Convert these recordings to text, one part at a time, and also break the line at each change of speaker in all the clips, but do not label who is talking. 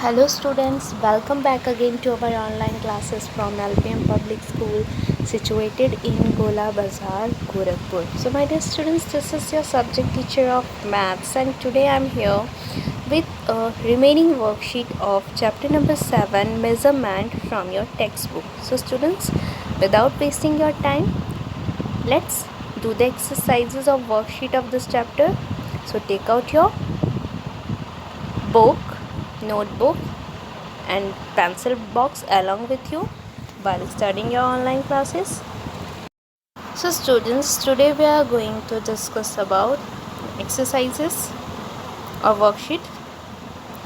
Hello students, welcome back again to our online classes from LPM Public School situated in Gola Bazar, Gorakhpur. So my dear students, this is your subject teacher of maths and today I am here with a remaining worksheet of chapter number 7 measurement from your textbook. So students, without wasting your time, let's do the exercises of worksheet of this chapter. So take out your book, notebook and pencil box along with you while studying your online classes. So students, today we are going to discuss about exercises or worksheet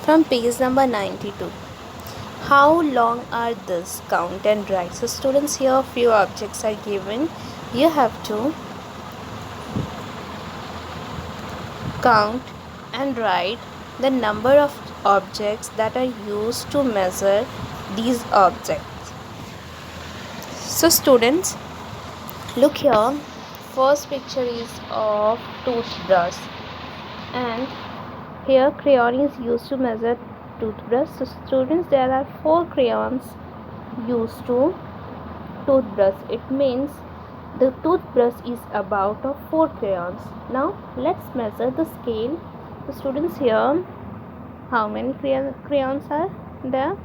from page number 92. How long are this? Count and write. So students, here a few objects are given. You have to count and write the number of objects that are used to measure these objects. So students, look here. First picture is of toothbrush and here crayon is used to measure toothbrush. So students, there are 4 crayons used to toothbrush. It means the toothbrush is about of 4 crayons. Now let's measure the scale. So students, here how many crayons are there?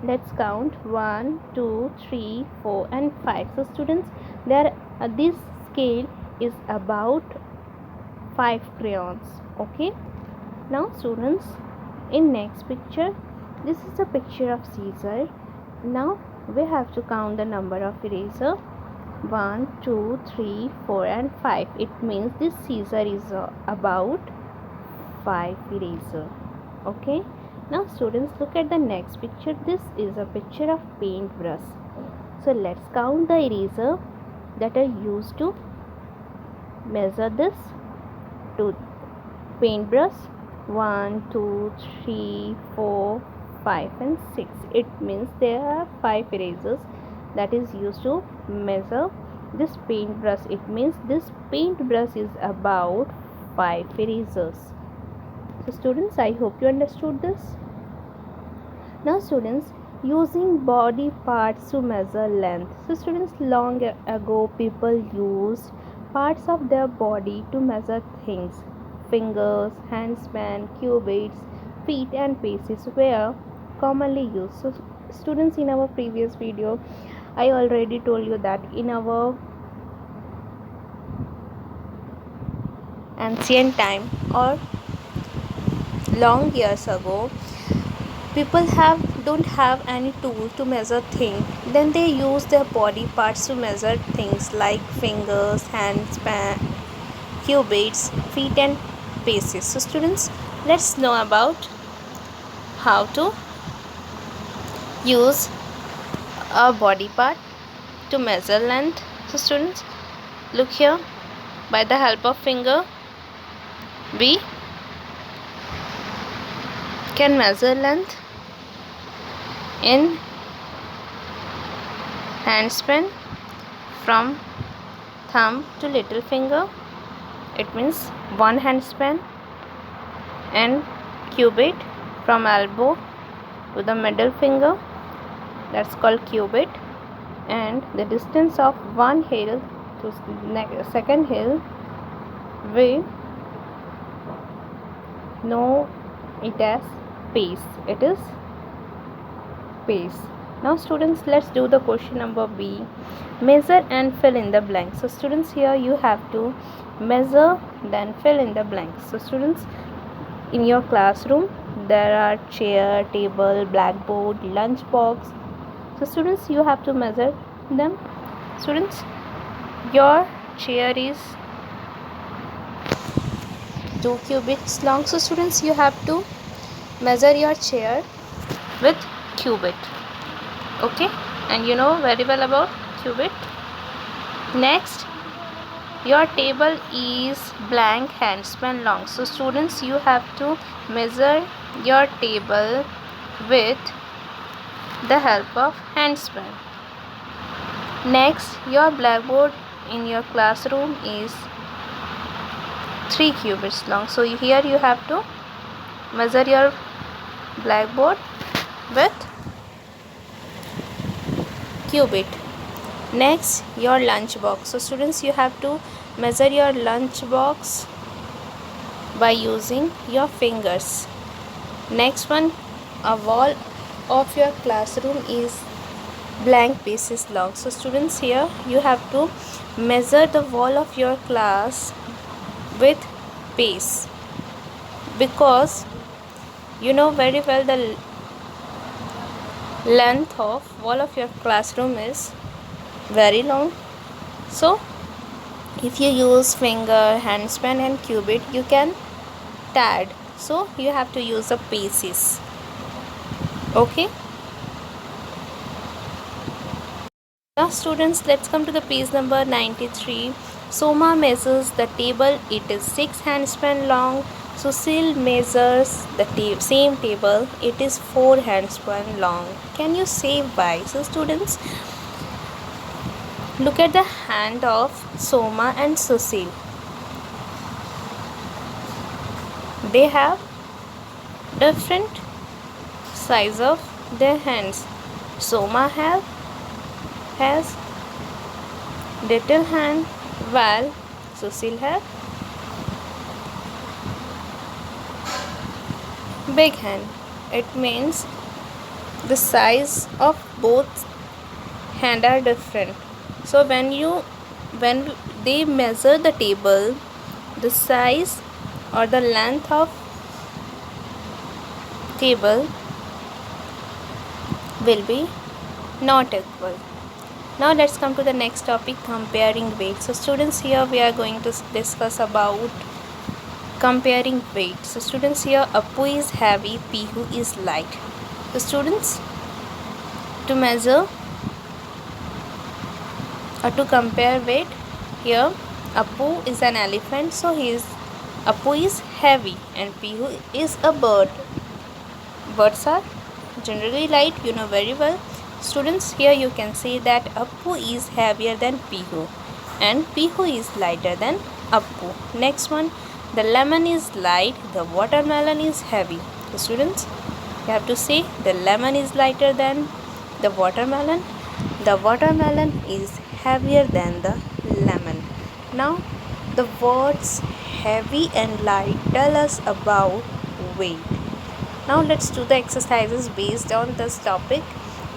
Let's count 1, 2, 3, 4 and 5. So students, there this scale is about 5 crayons. Okay, now students, in next picture, this is a picture of scissor. Now we have to count the number of eraser. 1, 2, 3, 4 and 5. It means this scissor is about 5 eraser. Okay, now students, look at the next picture. This is a picture of paintbrush. So let's count the eraser that are used to measure this to paintbrush. 1, 2, 3, 4, 5 and 6. It means there are 5 erasers that is used to measure this paintbrush. It means this paintbrush is about 5 erasers. So students, I hope you understood this. Now students, using body parts to measure length. So students, long ago people used parts of their body to measure things. Fingers, handspan, cubits, feet and paces were commonly used. So students, in our previous video I already told you that in our ancient time or long years ago, people don't have any tool to measure things. Then they use their body parts to measure things like fingers, handspan, cubits, feet and paces. So students, let's know about how to use a body part to measure length. So students, look here. By the help of finger, we can measure length in handspan from thumb to little finger. It means 1 handspan, and cubit from elbow to the middle finger, that's called cubit, and the distance of one heel to second heel, we know it as pace. It is pace. Now students, let's do the question number B. Measure and fill in the blanks. So students, here you have to measure then fill in the blanks. So students, in your classroom there are chair, table, blackboard, lunch box. So students, you have to measure them. Students, your chair is 2 cubits long. So students, you have to measure your chair with cubit. Okay, and you know very well about cubit. Next, your table is blank handspan long. So students, you have to measure your table with the help of handspan. Next, your blackboard in your classroom is 3 cubits long. So here you have to measure your blackboard with cubit. Next, your lunch box. So students, you have to measure your lunch box by using your fingers. Next one, a wall of your classroom is blank pieces long. So students, here you have to measure the wall of your class with pace, because you know very well the length of wall of your classroom is very long. So if you use finger, handspan and cubit, you can tad. So you have to use the paces. Okay. Now students, let's come to the page number 93. Soma measures the table. It is 6 handspan long. Susil measures the same table. It is 4 handspan long. Can you say why? So students, look at the hand of Soma and Susil. They have different size of their hands. Soma has little hand, while Susil have big hand. It means the size of both hand are different. So when they measure the table, the size or the length of table will be not equal. Now let's come to the next topic, comparing weight. So students, here we are going to discuss about comparing weight. So students, here Appu is heavy, Pihu is light. So students, to measure or to compare weight, here Appu is an elephant, so Appu is heavy and Pihu is a bird. Birds are generally light, you know very well. Students, here you can say that Appu is heavier than Pihu and Pihu is lighter than Appu. Next one, the lemon is light, the watermelon is heavy. So students, you have to say the lemon is lighter than the watermelon is heavier than the lemon. Now the words heavy and light tell us about weight. Now let's do the exercises based on this topic.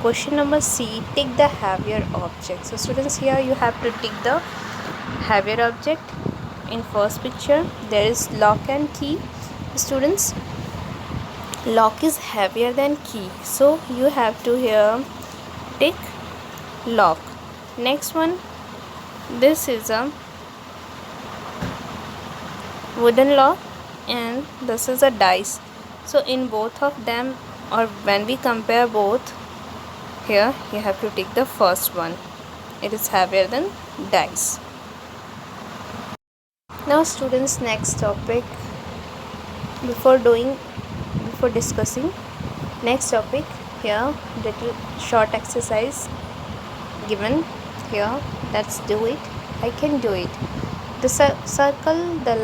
Question number C, take the heavier object. So students, here you have to take the heavier object. In first picture there is lock and key. Students, lock is heavier than key, so you have to here take lock. Next one, this is a wooden lock and this is a dice. So in both of them, or when we compare both, here you have to take the first one. It is heavier than dice. Now students, next topic, before discussing next topic, here little short exercise given here. Let's do it. I can do it. The circle the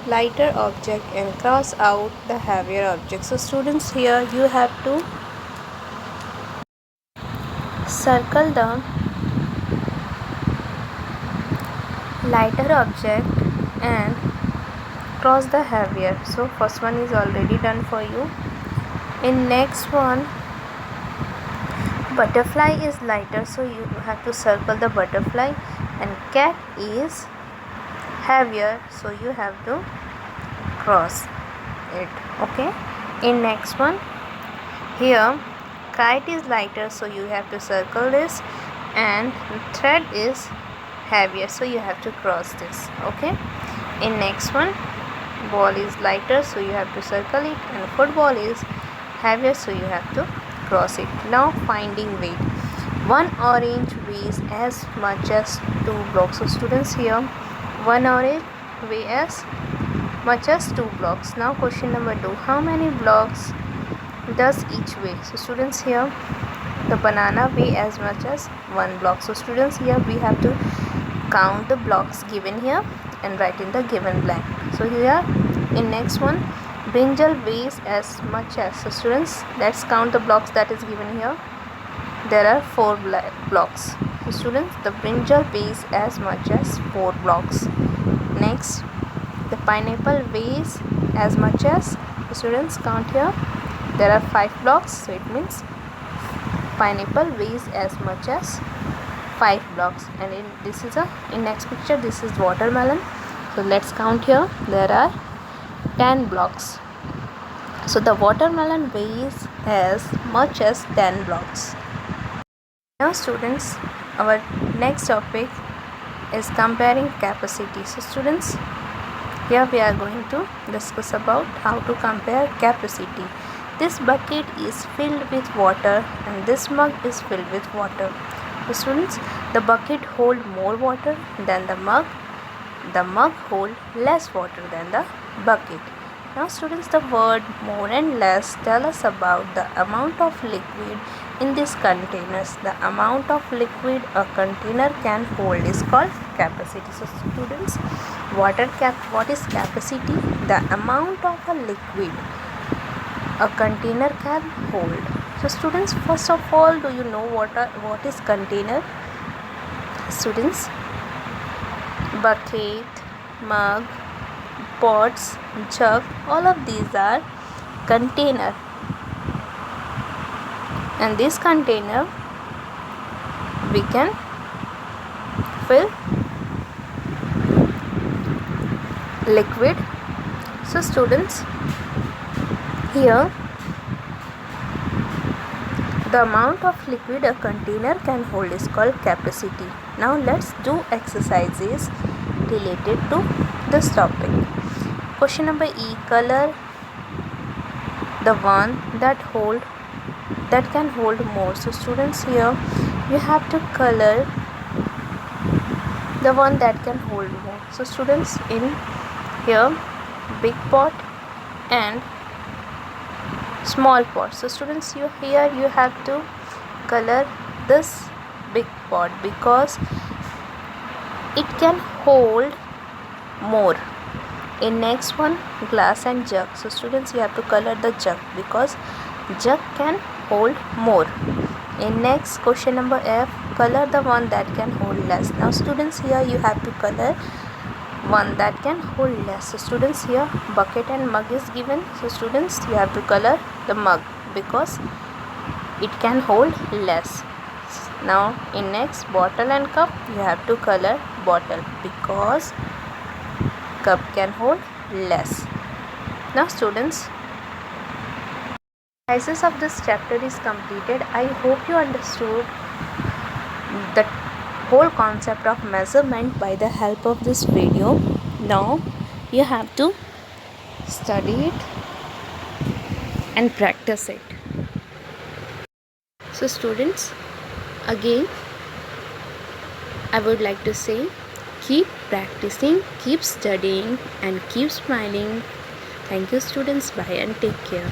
lighter object and cross out the heavier object. So students, here you have to circle the lighter object and cross the heavier. So first one is already done for you. In next one, butterfly is lighter, so you have to circle the butterfly, and cat is heavier, so you have to cross it. Okay. In next one, here kite is lighter, so you have to circle this, and thread is heavier, so you have to cross this. Okay. In next one, ball is lighter, so you have to circle it, and football is heavier, so you have to cross it. Now finding weight. One orange weighs as much as 2 blocks. So students, here one orange weighs as much as 2 blocks. Now question number 2, how many blocks does each weigh? So students, here the banana weighs as much as 1 block. So students, here we have to count the blocks given here and write in the given blank. So here in next one, brinjal weighs as much as. So students, let's count the blocks that is given here. There are 4 blocks. So students, the brinjal weighs as much as 4 blocks. Next, the pineapple weighs as much as. So students, count here. There are 5 blocks, so it means pineapple weighs as much as 5 blocks. And in next picture, this is watermelon. So let's count here. There are 10 blocks. So the watermelon weighs as much as 10 blocks. Now students, our next topic is comparing capacity. So students, here we are going to discuss about how to compare capacity. This bucket is filled with water and this mug is filled with water. So students, the bucket hold more water than the mug. The mug hold less water than the bucket. Now students, the word more and less tell us about the amount of liquid in these containers. The amount of liquid a container can hold is called capacity. So students, what is capacity? The amount of a liquid a container can hold. So students, first of all, do you know what is container? Students, bucket, mug, pots, jug, all of these are container. And this container we can fill liquid. So students, here the amount of liquid a container can hold is called capacity. Now let's do exercises related to this topic. Question number E, color the one that can hold more. So students, here you have to color the one that can hold more. So students, in here big pot and small pot. So students, you have to color this big pot because it can hold more. In next one, glass and jug. So students, you have to color the jug because jug can hold more. In next, question number F, color the one that can hold less. Now students, here you have to color one that can hold less. So students, here bucket and mug is given. So students, you have to color the mug because it can hold less. Now in next, bottle and cup, you have to color bottle because cup can hold less. Now students, exercises of this chapter is completed. I hope you understood the whole concept of measurement by the help of this video. Now you have to study it and practice it. So students, again I would like to say, keep practicing, keep studying and keep smiling. Thank you students. Bye and take care.